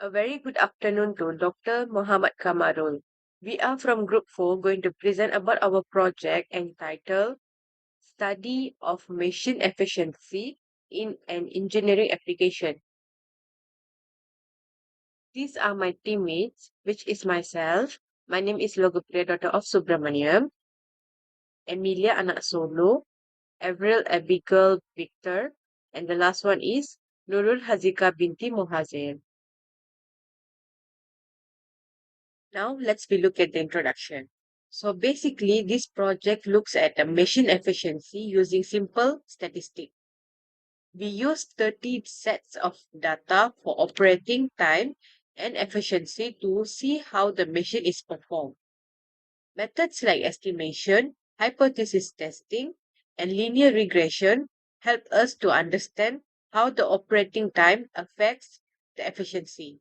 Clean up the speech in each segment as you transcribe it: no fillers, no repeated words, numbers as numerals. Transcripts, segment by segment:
A very good afternoon to Dr. Muhammad Kamarul. We are from Group 4 going to present about our project entitled Study of Machine Efficiency in an Engineering Application. These are my teammates, which is myself. My name is Logopriya, daughter of Subramaniam, Emilia Anak Solo, Avril Abigail Victor, and the last one is Nurul Hazika binti Mohazir. Now let's be look at the introduction. So basically, this project looks at the machine efficiency using simple statistics. We use 30 sets of data for operating time and efficiency to see how the machine is performed. Methods like estimation, hypothesis testing, and linear regression help us to understand how the operating time affects the efficiency.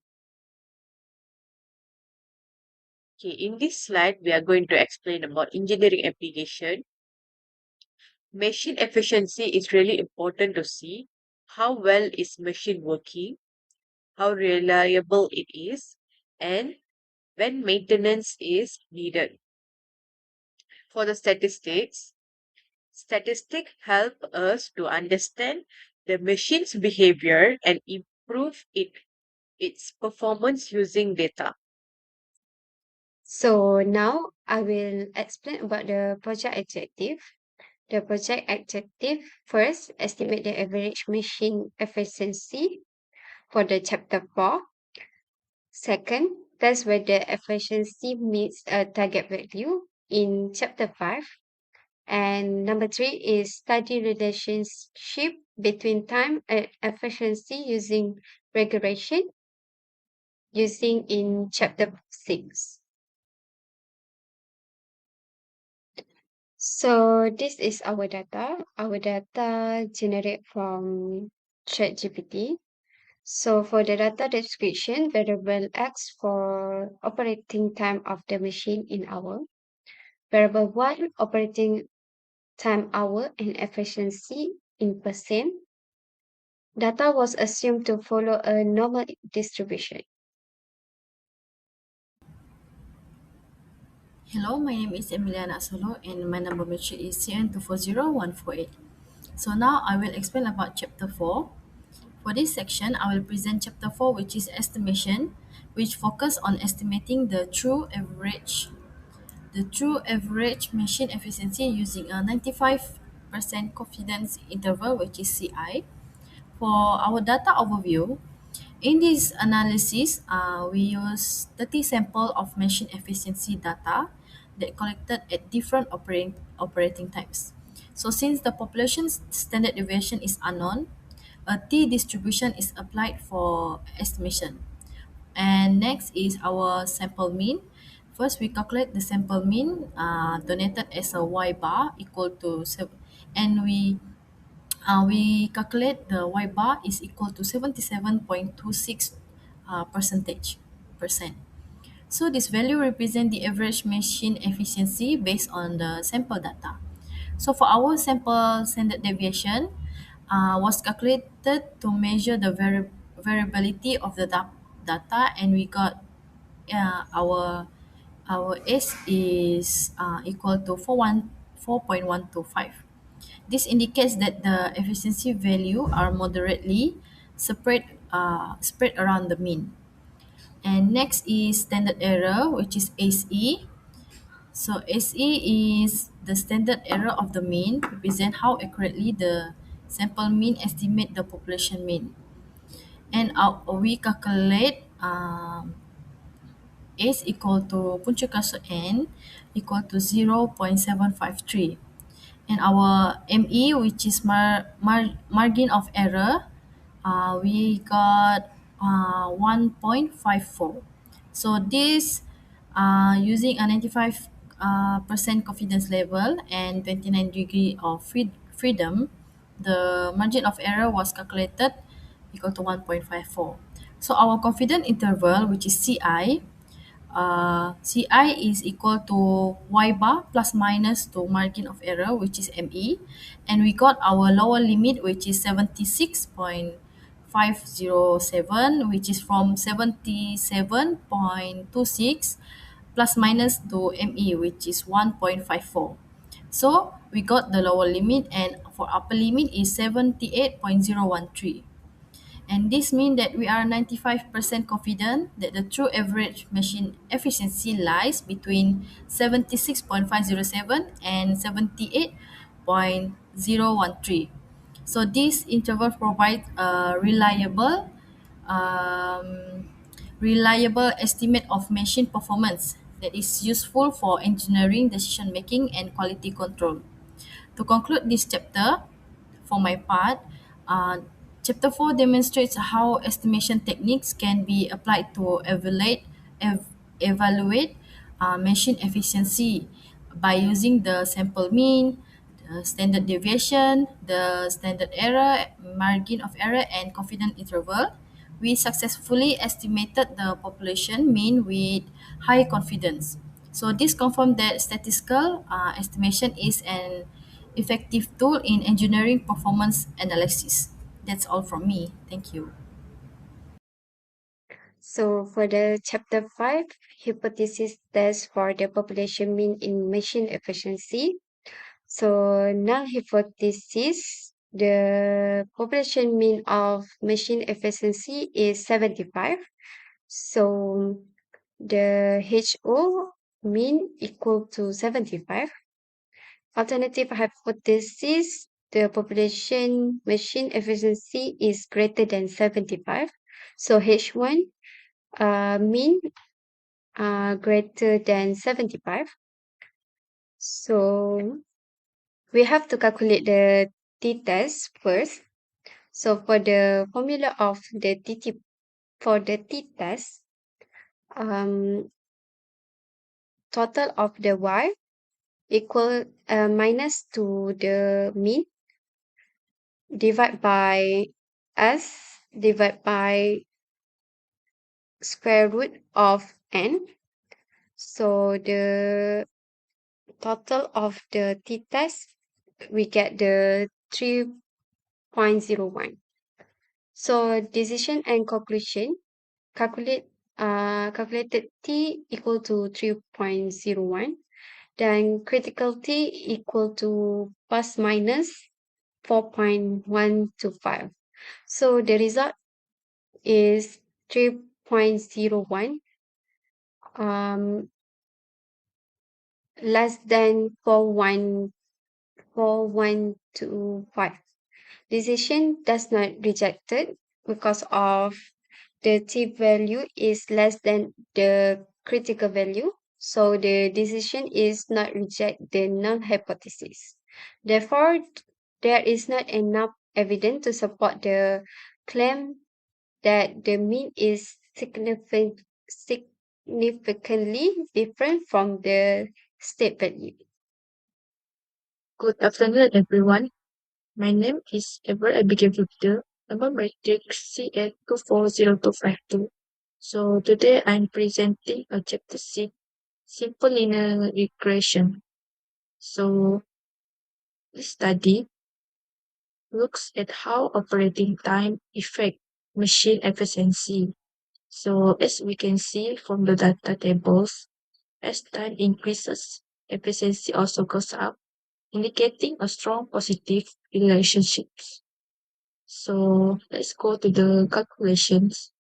Okay, in this slide, we are going to explain about engineering application. Machine efficiency is really important to see how well is machine working, how reliable it is, and when maintenance is needed. For the statistics help us to understand the machine's behavior and improve its performance using data. So now I will explain about the project objective. The project objective first, estimate the average machine efficiency for the chapter 4. Second, test whether efficiency meets a target value in chapter 5. And number 3 is study relationship between time and efficiency using regression using in chapter 6. So this is our data. Our data generate from ChatGPT. So for the data description, variable X for operating time of the machine in hour, variable Y operating time hour and efficiency in percent. Data was assumed to follow a normal distribution. Hello, my name is Emiliana Solo and my number matric is CN240148. So now I will explain about chapter 4. For this section, I will present chapter 4, which is estimation, which focus on estimating the true average machine efficiency using a 95% confidence interval, which is CI. For our data overview, in this analysis, we use 30 sample of machine efficiency data that collected at different operating times. So since the population standard deviation is unknown, a T distribution is applied for estimation. And next is our sample mean. First, we calculate the sample mean donated as a Y bar equal to 7, and we calculate the Y bar is equal to 77.26 percent. So this value represent the average machine efficiency based on the sample data. So for our sample standard deviation was calculated to measure the variability of the data, and we got our S is equal to 4.125. This indicates that the efficiency value are moderately spread around the mean. And next is standard error, which is SE. So SE is the standard error of the mean, represent how accurately the sample mean estimate the population mean. And we calculate S equal to punca kasus N equal to 0.753. And our ME, which is margin of error, we got 1.54. So this using a 95 percent confidence level and 29 degree of freedom, the margin of error was calculated equal to 1.54. So our confidence interval, which is CI, CI is equal to Y bar plus minus to margin of error, which is ME, and we got our lower limit, which is 76.5 0.507, which is from 77.26 plus minus to ME, which is 1.54. So we got the lower limit, and for upper limit is 78.013. And this means that we are 95% confident that the true average machine efficiency lies between 76.507 and 78.013. So this interval provides a um, reliable estimate of machine performance that is useful for engineering decision making and quality control. To conclude this chapter, for my part, chapter 4 demonstrates how estimation techniques can be applied to evaluate machine efficiency by using the sample mean, the standard deviation, the standard error, margin of error, and confidence interval. We successfully estimated the population mean with high confidence. So this confirmed that statistical estimation is an effective tool in engineering performance analysis. That's all from me. Thank you. So for the chapter 5, hypothesis test for the population mean in machine efficiency. So null hypothesis, the population mean of machine efficiency is 75. So the HO mean equal to 75. Alternative hypothesis, the population machine efficiency is greater than 75. So H1 mean greater than 75. So we have to calculate the t-test first. So for the formula of the for the t-test, total of the y equal minus to the mean divide by s divide by square root of n. So the total of the t-test, we get the 3.01. So decision and conclusion, calculated t equal to 3.01, then critical t equal to plus minus 4.125. So the result is 3.01 less than 4.125. Decision does not rejected because of the t value is less than the critical value. So the decision is not reject the null hypothesis. Therefore, there is not enough evidence to support the claim that the mean is significantly different from the state value. Good afternoon, everyone. My name is Ever Abigail Victor. Number matrix CN240252. So today I'm presenting a chapter 6, simple linear regression. So this study looks at how operating time affect machine efficiency. So as we can see from the data tables, as time increases, efficiency also goes up, indicating a strong positive relationship. So let's go to the calculations.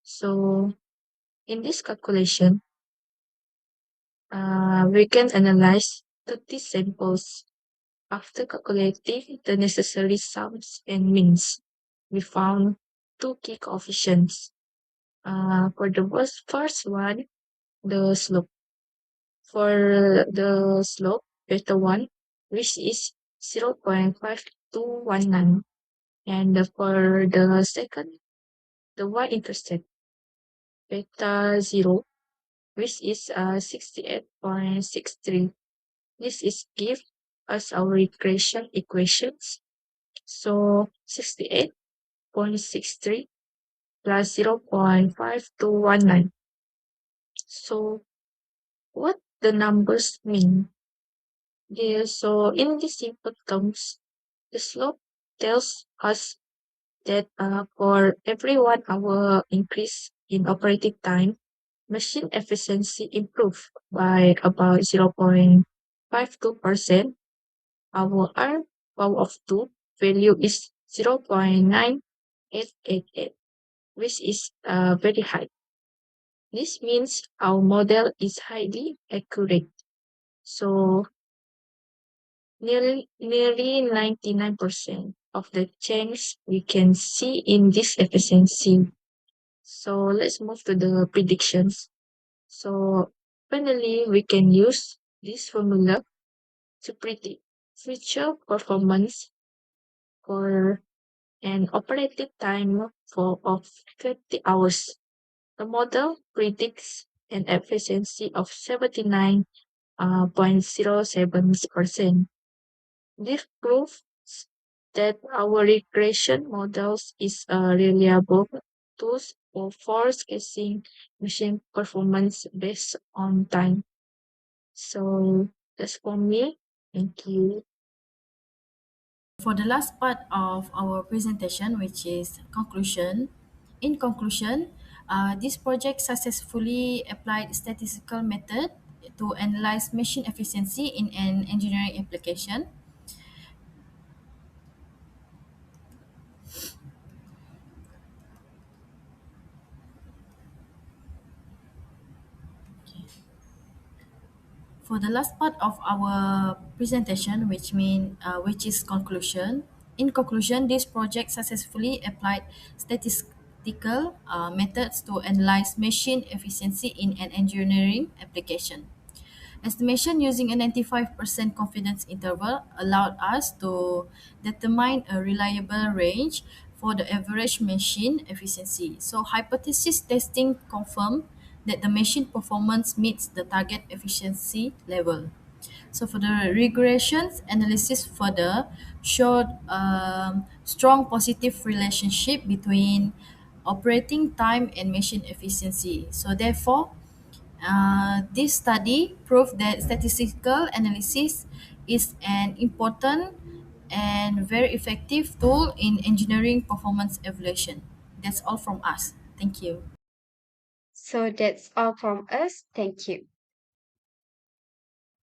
So in this calculation, we can analyze 30 samples. After calculating the necessary sums and means, we found two key coefficients. For the first one, the slope. For the slope, beta 1, which is 0.5219. And for the second, the y-intercept, beta 0, which is 68.63. This is give us our regression equations. So 68.63 plus 0.5219. So what the numbers mean? Yeah, so in the simple terms, the slope tells us that for every 1 hour increase in operating time, machine efficiency improved by about 0.52%. Our R power of 2 value is 0.9888, which is very high. This means our model is highly accurate. So nearly 99% of the change we can see in this efficiency. So let's move to the predictions. So finally, we can use this formula to predict future performance for an operating time of 20 hours. The model predicts an efficiency of 79.07%. This proves that our regression models is a reliable tool for forecasting machine performance based on time. So that's for me. Thank you. For the last part of our presentation, which is conclusion, in conclusion, this project successfully applied statistical method to analyze machine efficiency in an engineering application. For the last part of our presentation, which is conclusion. In conclusion, this project successfully applied statistical methods to analyze machine efficiency in an engineering application. Estimation using a 95% confidence interval allowed us to determine a reliable range for the average machine efficiency. So hypothesis testing confirmed that the machine performance meets the target efficiency level. So for the regressions analysis further showed strong positive relationship between operating time and machine efficiency. So therefore, this study proved that statistical analysis is an important and very effective tool in engineering performance evaluation. That's all from us. Thank you. So that's all from us. Thank you.